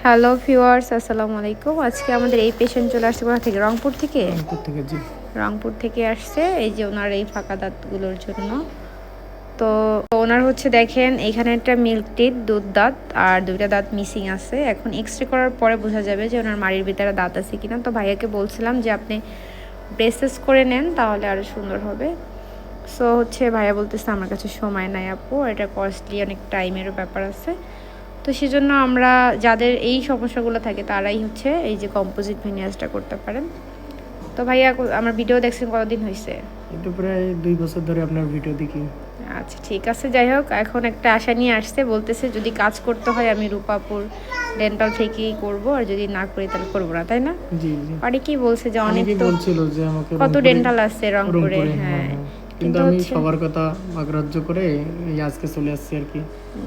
Hello viewers, আসসালামু আলাইকুম। আজকে আমাদের এই পেশেন্ট চলে আসছে কোথা থেকে? রংপুর থেকে। জি। রংপুর থেকে আসছে এই যে ওনার এই ফাঁকা দাঁতগুলোর জন্য। তো ওনার হচ্ছে দেখেন এখানে একটা মিল্ক টিথ, দুধ দাঁত আর দুইটা দাঁত মিসিং আছে। এখন এক্সরে করার পরে বোঝা যাবে যে ওনার মাড়ির ভিতরে দাঁত আছে কিনা। তো ভাইয়াকে বলছিলাম যে আপনি ব্রেসেস করে নেন, তাহলে আরও সুন্দর হবে। সো হচ্ছে ভাইয়া বলতেছে আমার কাছে সময় নাই আপু, এটা কস্টলি, অনেক টাইমেরও ব্যাপার আছে। তো সেজন্য আমরা যাদের এই সমস্যাগুলো থাকে তারাই হচ্ছে এই যে কম্পোজিট ভেনিয়াসটা করতে পারেন। তো ভাইয়া আমার ভিডিও দেখছেন কতদিন হয়েছে? এটা প্রায় 2 বছর ধরে আপনার ভিডিও দেখি। আচ্ছা ঠিক আছে, যাই হোক, এখন একটা আশা নিয়ে আসছে, বলতেছে যদি কাজ করতে হয় আমি রূপাপুর ডেন্টাল থেকেই করব, আর যদি না করি তাহলে করবো না, তাই না? জি জি। অনেকেই বলছে যে অনেক তো বলছিল যে আমাকে কত ডেন্টাল আছে রংপুরে। হ্যাঁ, কিন্তু আমি সবার কথা অগ্রাহ্য করে এই আজকে চলে আসছি আর কি।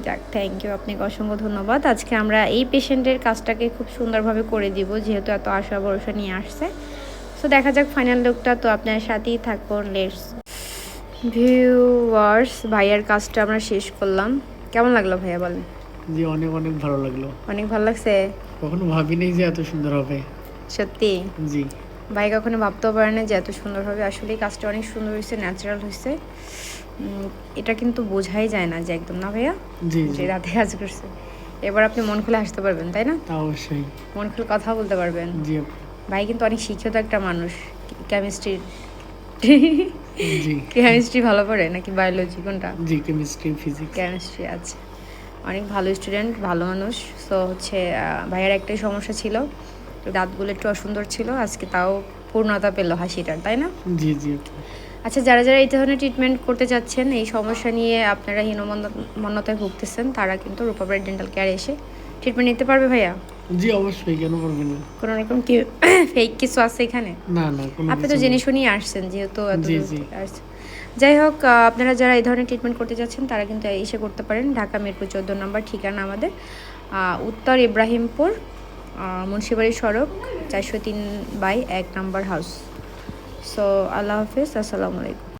যাক, থ্যাংক ইউ, আপনাকে অসংখ্য ধন্যবাদ। আজকে আমরা এই পেশেন্টের কাজটাকে খুব সুন্দরভাবে করে দিব, যেহেতু এত আশা ভরসা নিয়ে আসছে। সো দেখা যাক ফাইনাল লুকটা। তো আপনার সাথেই থাকুন। লেটস ভিউয়ার্স, ভাইয়ার কাজটা আমরা শেষ করলাম। কেমন লাগলো ভাইয়া বলেন? জি, অনেক অনেক ভালো লাগলো। অনেক ভালো লাগছে? কখনো ভাবিনি যে এত সুন্দর হবে। সত্যি? জি। ভাই কখনো ভাবতেও পারে না যে এত সুন্দর হবে। আসলে কাজটা অনেক সুন্দর হয়েছে, ন্যাচারাল হয়েছে। এটা কিন্তু বোঝাই যায় না যে একদম, না ভাইয়া, জি যে জি। রাতে কাজ করছে। এবার আপনি মন খুলে হাসতে পারবেন, তাই না? অবশ্যই। মন খুলে কথা বলতে পারবেন। জি। ভাই কিন্তু অনেক শিক্ষিত একটা মানুষ। কেমিস্ট্রির জি। কেমিস্ট্রি ভালো পড়ে নাকি বায়োলজি, কোনটা? জি, কেমিস্ট্রি ফিজিক্স। কেমিস্ট্রি। আচ্ছা, অনেক ভালো স্টুডেন্ট, ভালো মানুষ। সো হচ্ছে ভাইয়ের একটাই সমস্যা ছিল, দাঁতগুলো একটু অসুন্দর ছিল, আজকে তাও পূর্ণতা পেল হাসিটার, তাই না? জি জি। আচ্ছা, যারা যারা এই ধরনের ট্রিটমেন্ট করতে চাচ্ছেন, এই সমস্যা নিয়ে আপনারা হীনমন্যতায় ভুগতেছেন, তারা কিন্তু রূপাবাড়ি ডেন্টাল কেয়ারে এসে ট্রিটমেন্ট নিতে পারবে ভাইয়া। জি অবশ্যই, কেন পারবেন না। কোনো রকম কি ফেক কিছু আছে এখানে? না না, কোনো আপনি তো জেনে শুনেই আসছেন, যেহেতু এত জি দূর জি। থেকে আসছেন। যাই হোক, আপনারা যারা এই ধরনের ট্রিটমেন্ট করতে যাচ্ছেন তারা কিন্তু এসে করতে পারেন। ঢাকা মিরপুর 14 নম্বর ঠিকানা আমাদের, উত্তর ইব্রাহিমপুর, মুন্সিবাড়ি সড়ক 403/1 নম্বর হাউস। সো আল্লাহ হাফিজ, আসসালামু আলাইকুম।